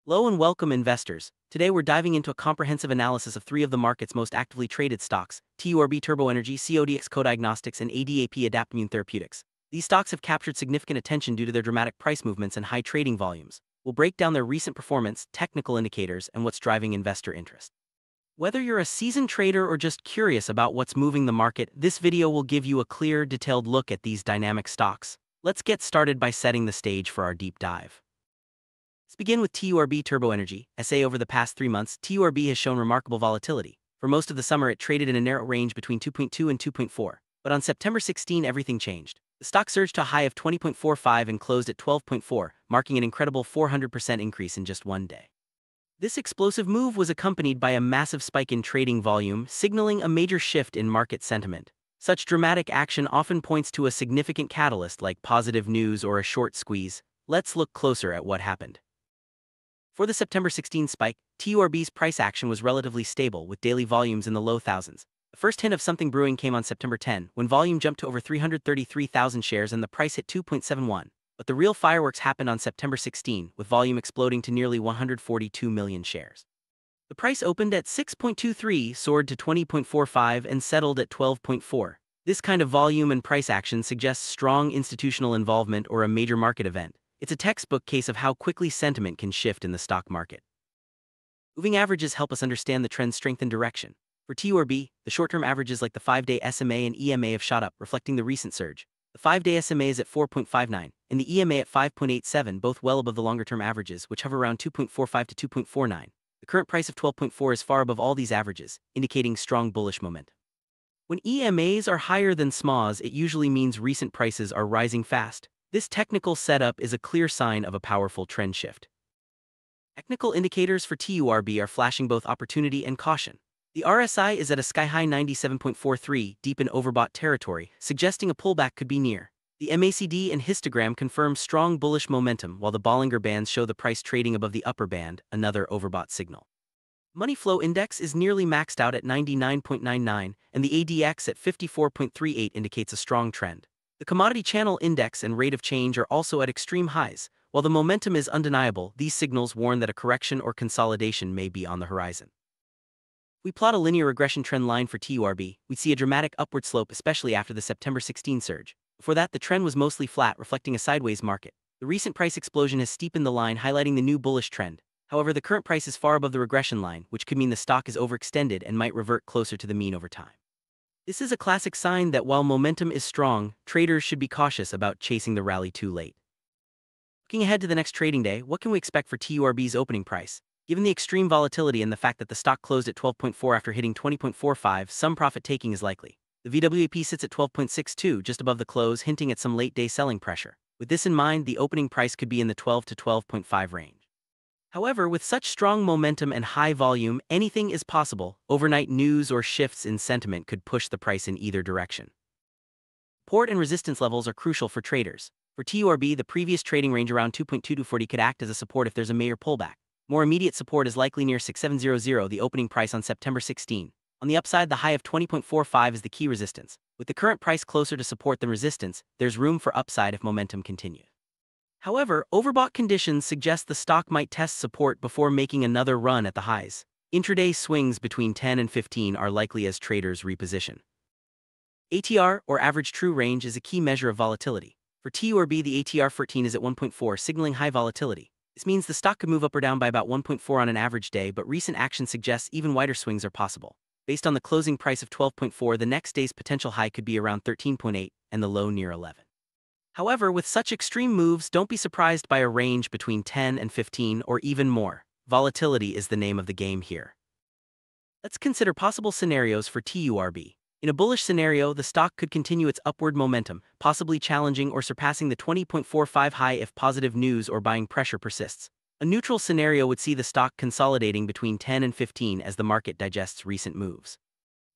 Hello and welcome, investors. Today we're diving into a comprehensive analysis of three of the market's most actively traded stocks: TURB Turbo Energy, CODX Co-Diagnostics, and ADAP Adaptimmune Therapeutics. These stocks have captured significant attention due to their dramatic price movements and high trading volumes. We'll break down their recent performance, technical indicators, and what's driving investor interest. Whether you're a seasoned trader or just curious about what's moving the market, this video will give you a clear, detailed look at these dynamic stocks. Let's get started by setting the stage for our deep dive. Let's begin with TURB Turbo Energy. SA over the past 3 months, TURB has shown remarkable volatility. For most of the summer, it traded in a narrow range between 2.2 and 2.4. But on September 16, everything changed. The stock surged to a high of 20.45 and closed at 12.4, marking an incredible 400% increase in just one day. This explosive move was accompanied by a massive spike in trading volume, signaling a major shift in market sentiment. Such dramatic action often points to a significant catalyst like positive news or a short squeeze. Let's look closer at what happened. For the September 16 spike, TURB's price action was relatively stable, with daily volumes in the low thousands. The first hint of something brewing came on September 10, when volume jumped to over 333,000 shares and the price hit 2.71. But the real fireworks happened on September 16, with volume exploding to nearly 142 million shares. The price opened at 6.23, soared to 20.45, and settled at 12.4. This kind of volume and price action suggests strong institutional involvement or a major market event. It's a textbook case of how quickly sentiment can shift in the stock market. Moving averages help us understand the trend's strength and direction. For TURB, the short-term averages like the 5-day SMA and EMA have shot up, reflecting the recent surge. The 5-day SMA is at 4.59, and the EMA at 5.87, both well above the longer-term averages, which hover around 2.45 to 2.49. The current price of 12.4 is far above all these averages, indicating strong bullish momentum. When EMAs are higher than SMAs, it usually means recent prices are rising fast. This technical setup is a clear sign of a powerful trend shift. Technical indicators for TURB are flashing both opportunity and caution. The RSI is at a sky-high 97.43, deep in overbought territory, suggesting a pullback could be near. The MACD and histogram confirm strong bullish momentum, while the Bollinger Bands show the price trading above the upper band, another overbought signal. Money flow index is nearly maxed out at 99.99, and the ADX at 54.38 indicates a strong trend. The commodity channel index and rate of change are also at extreme highs. While the momentum is undeniable, these signals warn that a correction or consolidation may be on the horizon. If we plot a linear regression trend line for TURB, we see a dramatic upward slope, especially after the September 16 surge. Before that, the trend was mostly flat, reflecting a sideways market. The recent price explosion has steepened the line, highlighting the new bullish trend. However, the current price is far above the regression line, which could mean the stock is overextended and might revert closer to the mean over time. This is a classic sign that while momentum is strong, traders should be cautious about chasing the rally too late. Looking ahead to the next trading day, what can we expect for TURB's opening price? Given the extreme volatility and the fact that the stock closed at 12.4 after hitting 20.45, some profit taking is likely. The VWAP sits at 12.62, just above the close, hinting at some late-day selling pressure. With this in mind, the opening price could be in the 12 to 12.5 range. However, with such strong momentum and high volume, anything is possible. Overnight news or shifts in sentiment could push the price in either direction. Support and resistance levels are crucial for traders. For TURB, the previous trading range around 2.2 to 40 could act as a support if there's a major pullback. More immediate support is likely near 6700, the opening price on September 16. On the upside, the high of 20.45 is the key resistance. With the current price closer to support than resistance, there's room for upside if momentum continues. However, overbought conditions suggest the stock might test support before making another run at the highs. Intraday swings between 10 and 15 are likely as traders reposition. ATR, or average true range, is a key measure of volatility. For TURB, the ATR 14 is at 1.4, signaling high volatility. This means the stock could move up or down by about 1.4 on an average day, but recent action suggests even wider swings are possible. Based on the closing price of 12.4, the next day's potential high could be around 13.8 and the low near 11. However, with such extreme moves, don't be surprised by a range between 10 and 15 or even more. Volatility is the name of the game here. Let's consider possible scenarios for TURB. In a bullish scenario, the stock could continue its upward momentum, possibly challenging or surpassing the 20.45 high if positive news or buying pressure persists. A neutral scenario would see the stock consolidating between 10 and 15 as the market digests recent moves.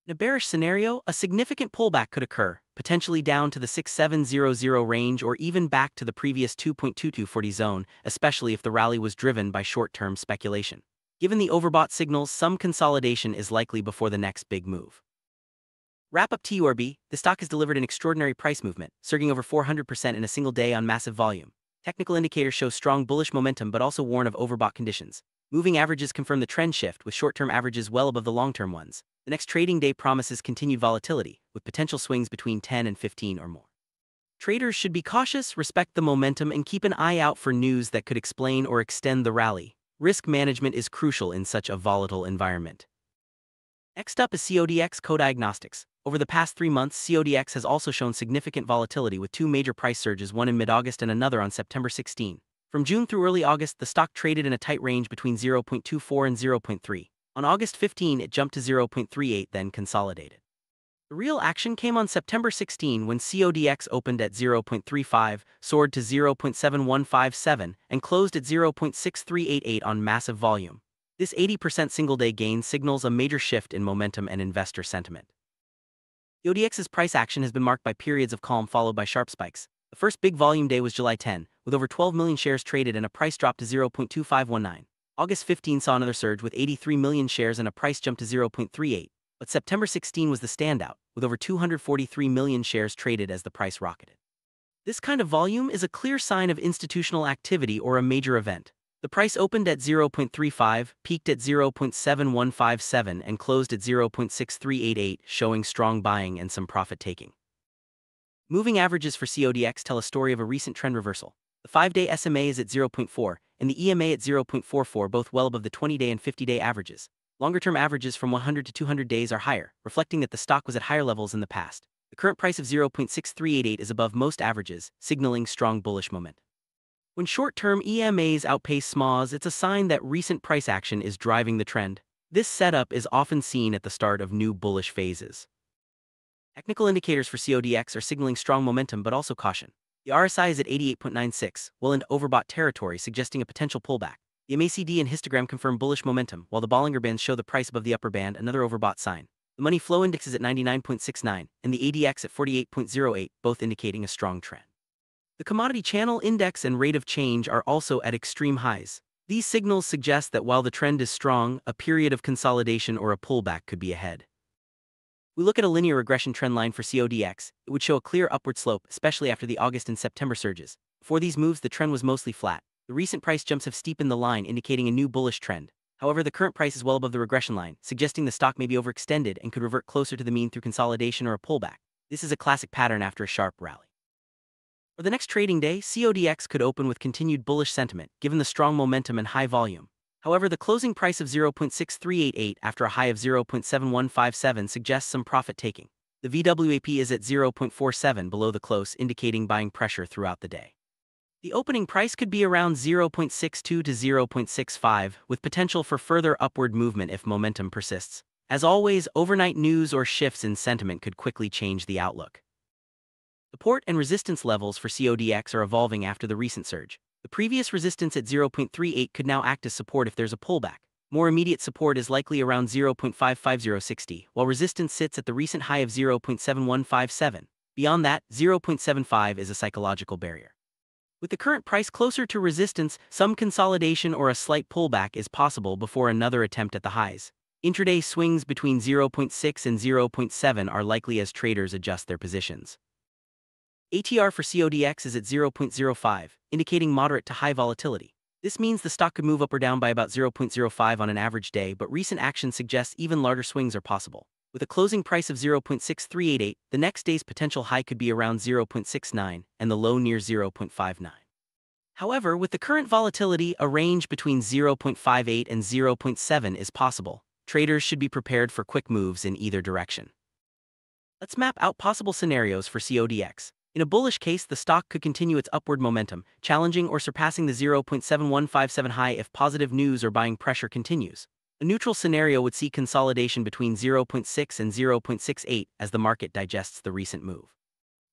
In a bearish scenario, a significant pullback could occur, potentially down to the 6700 range or even back to the previous 2.2240 zone, especially if the rally was driven by short-term speculation. Given the overbought signals, some consolidation is likely before the next big move. Wrap up TURB, the stock has delivered an extraordinary price movement, surging over 400% in a single day on massive volume. Technical indicators show strong bullish momentum but also warn of overbought conditions. Moving averages confirm the trend shift, with short-term averages well above the long-term ones. The next trading day promises continued volatility, with potential swings between 10 and 15 or more. Traders should be cautious, respect the momentum, and keep an eye out for news that could explain or extend the rally. Risk management is crucial in such a volatile environment. Next up is CODX Co-Diagnostics. Over the past 3 months, CODX has also shown significant volatility with 2 major price surges, one in mid-August and another on September 16. From June through early August, the stock traded in a tight range between 0.24 and 0.3. On August 15, it jumped to 0.38, then consolidated. The real action came on September 16 when CODX opened at 0.35, soared to 0.7157, and closed at 0.6388 on massive volume. This 80% single-day gain signals a major shift in momentum and investor sentiment. CODX's price action has been marked by periods of calm followed by sharp spikes. The first big volume day was July 10, with over 12 million shares traded and a price drop to 0.2519. August 15 saw another surge with 83 million shares and a price jump to 0.38, but September 16 was the standout, with over 243 million shares traded as the price rocketed. This kind of volume is a clear sign of institutional activity or a major event. The price opened at 0.35, peaked at 0.7157, and closed at 0.6388, showing strong buying and some profit taking. Moving averages for CODX tell a story of a recent trend reversal. The 5-day SMA is at 0.4, and the EMA at 0.44, both well above the 20-day and 50-day averages. Longer-term averages from 100 to 200 days are higher, reflecting that the stock was at higher levels in the past. The current price of 0.6388 is above most averages, signaling strong bullish momentum. When short-term EMAs outpace SMAs, it's a sign that recent price action is driving the trend. This setup is often seen at the start of new bullish phases. Technical indicators for CODX are signaling strong momentum but also caution. The RSI is at 88.96, well into overbought territory, suggesting a potential pullback. The MACD and histogram confirm bullish momentum, while the Bollinger Bands show the price above the upper band, another overbought sign. The Money Flow Index is at 99.69, and the ADX at 48.08, both indicating a strong trend. The Commodity Channel Index and rate of change are also at extreme highs. These signals suggest that while the trend is strong, a period of consolidation or a pullback could be ahead. We look at a linear regression trend line for CODX, it would show a clear upward slope, especially after the August and September surges. Before these moves, the trend was mostly flat. The recent price jumps have steepened the line, indicating a new bullish trend. However, the current price is well above the regression line, suggesting the stock may be overextended and could revert closer to the mean through consolidation or a pullback. This is a classic pattern after a sharp rally. For the next trading day, CODX could open with continued bullish sentiment, given the strong momentum and high volume. However, the closing price of 0.6388 after a high of 0.7157 suggests some profit taking. The VWAP is at 0.47 below the close, indicating buying pressure throughout the day. The opening price could be around 0.62 to 0.65, with potential for further upward movement if momentum persists. As always, overnight news or shifts in sentiment could quickly change the outlook. Support and resistance levels for CODX are evolving after the recent surge. The previous resistance at 0.38 could now act as support if there's a pullback. More immediate support is likely around 0.55060, while resistance sits at the recent high of 0.7157. Beyond that, 0.75 is a psychological barrier. With the current price closer to resistance, some consolidation or a slight pullback is possible before another attempt at the highs. Intraday swings between 0.6 and 0.7 are likely as traders adjust their positions. ATR for CODX is at 0.05, indicating moderate to high volatility. This means the stock could move up or down by about 0.05 on an average day, but recent action suggests even larger swings are possible. With a closing price of 0.6388, the next day's potential high could be around 0.69 and the low near 0.59. However, with the current volatility, a range between 0.58 and 0.7 is possible. Traders should be prepared for quick moves in either direction. Let's map out possible scenarios for CODX. In a bullish case, the stock could continue its upward momentum, challenging or surpassing the 0.7157 high if positive news or buying pressure continues. A neutral scenario would see consolidation between 0.6 and 0.68 as the market digests the recent move.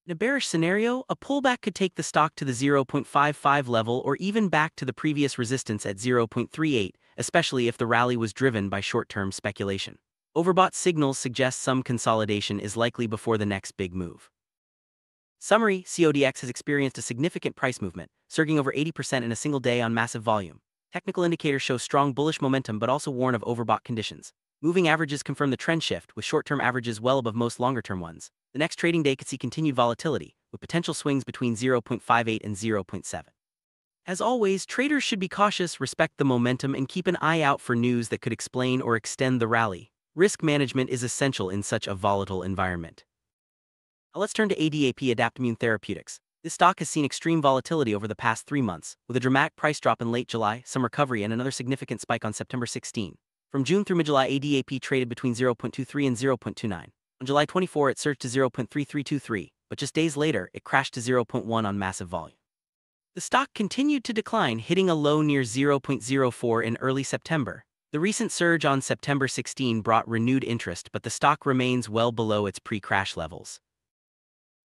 In a bearish scenario, a pullback could take the stock to the 0.55 level or even back to the previous resistance at 0.38, especially if the rally was driven by short-term speculation. Overbought signals suggest some consolidation is likely before the next big move. Summary: CODX has experienced a significant price movement, surging over 80% in a single day on massive volume. Technical indicators show strong bullish momentum but also warn of overbought conditions. Moving averages confirm the trend shift, with short-term averages well above most longer-term ones. The next trading day could see continued volatility, with potential swings between 0.58 and 0.7. As always, traders should be cautious, respect the momentum, and keep an eye out for news that could explain or extend the rally. Risk management is essential in such a volatile environment. Now let's turn to ADAP Adaptimmune Therapeutics. This stock has seen extreme volatility over the past 3 months, with a dramatic price drop in late July, some recovery, and another significant spike on September 16. From June through mid-July, ADAP traded between 0.23 and 0.29. On July 24, it surged to 0.3323, but just days later, it crashed to 0.1 on massive volume. The stock continued to decline, hitting a low near 0.04 in early September. The recent surge on September 16 brought renewed interest, but the stock remains well below its pre-crash levels.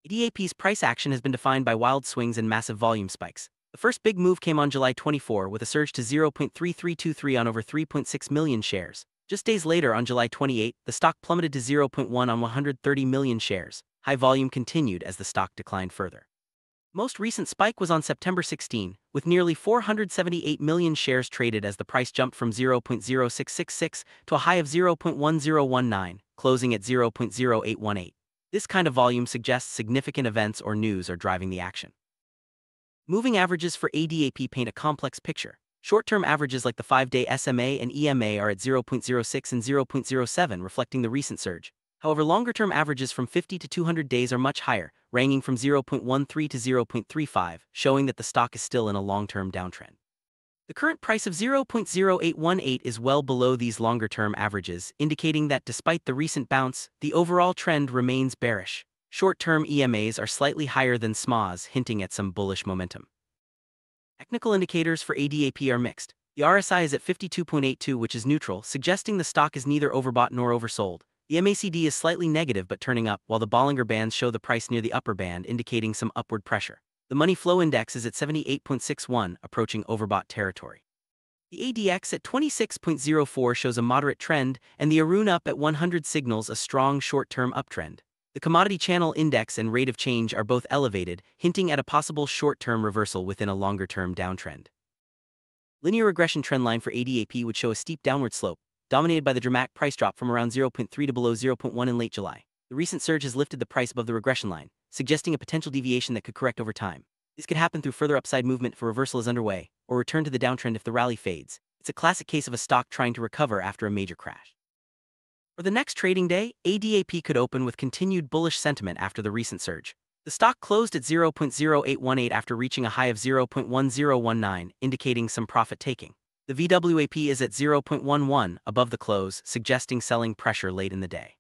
ADAP's price action has been defined by wild swings and massive volume spikes. The first big move came on July 24 with a surge to 0.3323 on over 3.6 million shares. Just days later, on July 28, the stock plummeted to 0.1 on 130 million shares. High volume continued as the stock declined further. Most recent spike was on September 16, with nearly 478 million shares traded as the price jumped from 0.0666 to a high of 0.1019, closing at 0.0818. This kind of volume suggests significant events or news are driving the action. Moving averages for ADAP paint a complex picture. Short-term averages like the 5-day SMA and EMA are at 0.06 and 0.07, reflecting the recent surge. However, longer-term averages from 50 to 200 days are much higher, ranging from 0.13 to 0.35, showing that the stock is still in a long-term downtrend. The current price of 0.0818 is well below these longer-term averages, indicating that despite the recent bounce, the overall trend remains bearish. Short-term EMAs are slightly higher than SMAs, hinting at some bullish momentum. Technical indicators for ADAP are mixed. The RSI is at 52.82, which is neutral, suggesting the stock is neither overbought nor oversold. The MACD is slightly negative but turning up, while the Bollinger Bands show the price near the upper band, indicating some upward pressure. The Money Flow Index is at 78.61, approaching overbought territory. The ADX at 26.04 shows a moderate trend, and the Arun up at 100 signals a strong short-term uptrend. The Commodity Channel Index and rate of change are both elevated, hinting at a possible short-term reversal within a longer-term downtrend. Linear regression trendline for ADAP would show a steep downward slope, dominated by the dramatic price drop from around 0.3 to below 0.1 in late July. The recent surge has lifted the price above the regression line, suggesting a potential deviation that could correct over time. This could happen through further upside movement if a reversal is underway, or return to the downtrend if the rally fades. It's a classic case of a stock trying to recover after a major crash. For the next trading day, ADAP could open with continued bullish sentiment after the recent surge. The stock closed at 0.0818 after reaching a high of 0.1019, indicating some profit taking. The VWAP is at 0.11 above the close, suggesting selling pressure late in the day.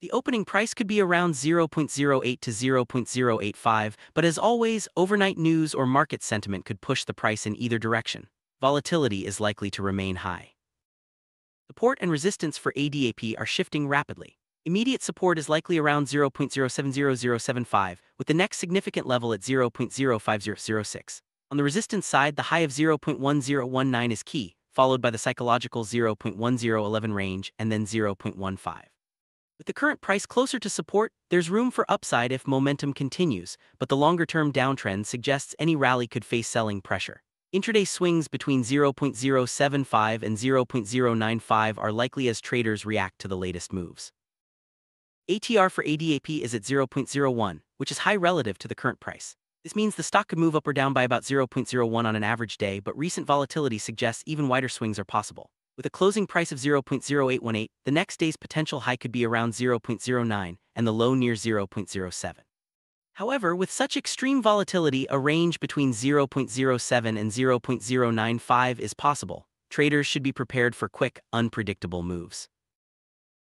The opening price could be around 0.08 to 0.085, but as always, overnight news or market sentiment could push the price in either direction. Volatility is likely to remain high. Support and resistance for ADAP are shifting rapidly. Immediate support is likely around 0.070075, with the next significant level at 0.05006. On the resistance side, the high of 0.1019 is key, followed by the psychological 0.1011 range and then 0.15. With the current price closer to support, there's room for upside if momentum continues, but the longer-term downtrend suggests any rally could face selling pressure. Intraday swings between 0.075 and 0.095 are likely as traders react to the latest moves. ATR for ADAP is at 0.01, which is high relative to the current price. This means the stock could move up or down by about 0.01 on an average day, but recent volatility suggests even wider swings are possible. With a closing price of 0.0818, the next day's potential high could be around 0.09 and the low near 0.07. However, with such extreme volatility, a range between 0.07 and 0.095 is possible. Traders should be prepared for quick, unpredictable moves.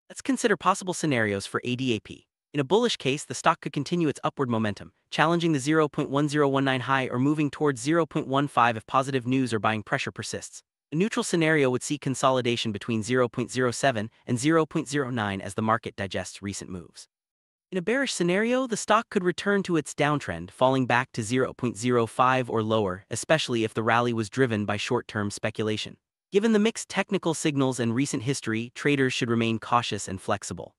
Let's consider possible scenarios for ADAP. In a bullish case, the stock could continue its upward momentum, challenging the 0.1019 high or moving towards 0.15 if positive news or buying pressure persists. A neutral scenario would see consolidation between 0.07 and 0.09 as the market digests recent moves. In a bearish scenario, the stock could return to its downtrend, falling back to 0.05 or lower, especially if the rally was driven by short-term speculation. Given the mixed technical signals and recent history, traders should remain cautious and flexible.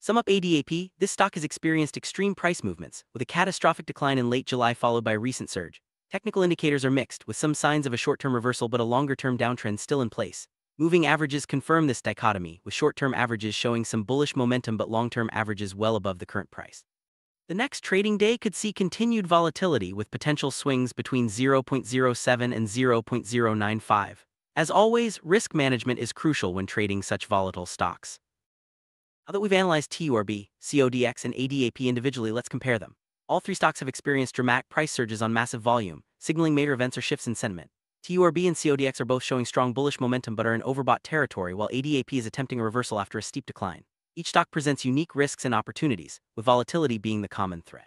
Sum up ADAP, this stock has experienced extreme price movements, with a catastrophic decline in late July followed by a recent surge. Technical indicators are mixed, with some signs of a short-term reversal but a longer-term downtrend still in place. Moving averages confirm this dichotomy, with short-term averages showing some bullish momentum but long-term averages well above the current price. The next trading day could see continued volatility with potential swings between 0.07 and 0.095. As always, risk management is crucial when trading such volatile stocks. Now that we've analyzed TURB, CODX, and ADAP individually, let's compare them. All three stocks have experienced dramatic price surges on massive volume, signaling major events or shifts in sentiment. TURB and CODX are both showing strong bullish momentum but are in overbought territory, while ADAP is attempting a reversal after a steep decline. Each stock presents unique risks and opportunities, with volatility being the common thread.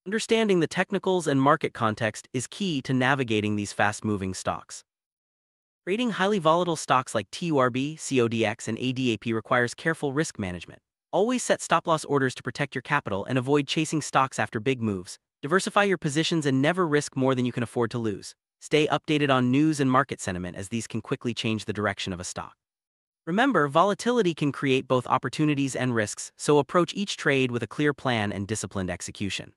Understanding the technicals and market context is key to navigating these fast-moving stocks. Trading highly volatile stocks like TURB, CODX, and ADAP requires careful risk management. Always set stop-loss orders to protect your capital and avoid chasing stocks after big moves. Diversify your positions and never risk more than you can afford to lose. Stay updated on news and market sentiment, as these can quickly change the direction of a stock. Remember, volatility can create both opportunities and risks, so approach each trade with a clear plan and disciplined execution.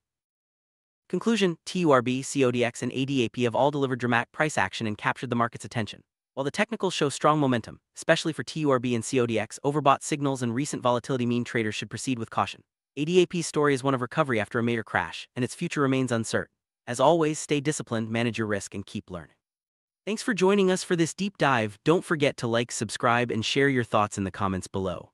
Conclusion: TURB, CODX, and ADAP have all delivered dramatic price action and captured the market's attention. While the technicals show strong momentum, especially for TURB and CODX, overbought signals and recent volatility mean traders should proceed with caution. ADAP's story is one of recovery after a major crash, and its future remains uncertain. As always, stay disciplined, manage your risk, and keep learning. Thanks for joining us for this deep dive. Don't forget to like, subscribe, and share your thoughts in the comments below.